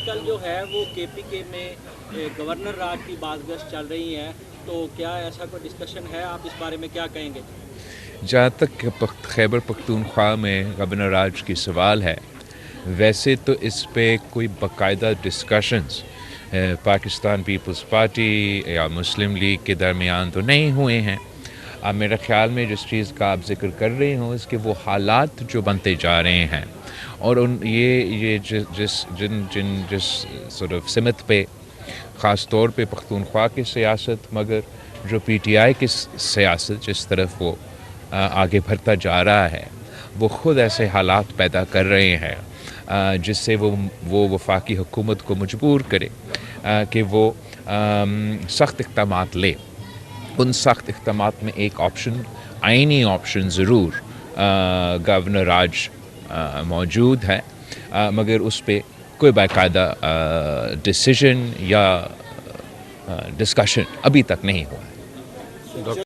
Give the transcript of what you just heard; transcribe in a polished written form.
کل جو ہے وہ کے پی کے میں گورنر راج کی بات گشت چل رہی ہے، تو کیا ایسا کوئی ڈسکشن ہے؟ آپ اس بارے میں کیا کہیں گے؟ جہاں تک خیبر پختونخوا میں گورنر راج کی سوال ہے، ویسے تو اس پہ کوئی باقاعدہ ڈسکشنز پاکستان پیپلز پارٹی یا مسلم لیگ کے درمیان تو نہیں ہوئے ہیں۔ اب میرے خیال میں جس چیز کا آپ ذکر کر رہے ہوں اس کے وہ حالات جو بنتے جا رہے ہیں، اور یہ جس sort of سمت پہ خاص طور پہ پختونخوا کی سیاست، مگر جو پی ٹی آئی کی سیاست جس طرف وہ آگے بڑھتا جا رہا ہے، وہ خود ایسے حالات پیدا کر رہے ہیں جس سے وہ وفاقی حکومت کو مجبور کرے کہ وہ سخت اقدامات لے۔ ان سخت اقدامات میں ایک آپشن، آئینی آپشن ضرور گورنر راج موجود ہے، مگر اس پہ کوئی باقاعدہ ڈیسیژن یا ڈسکشن ابھی تک نہیں ہوا ہے۔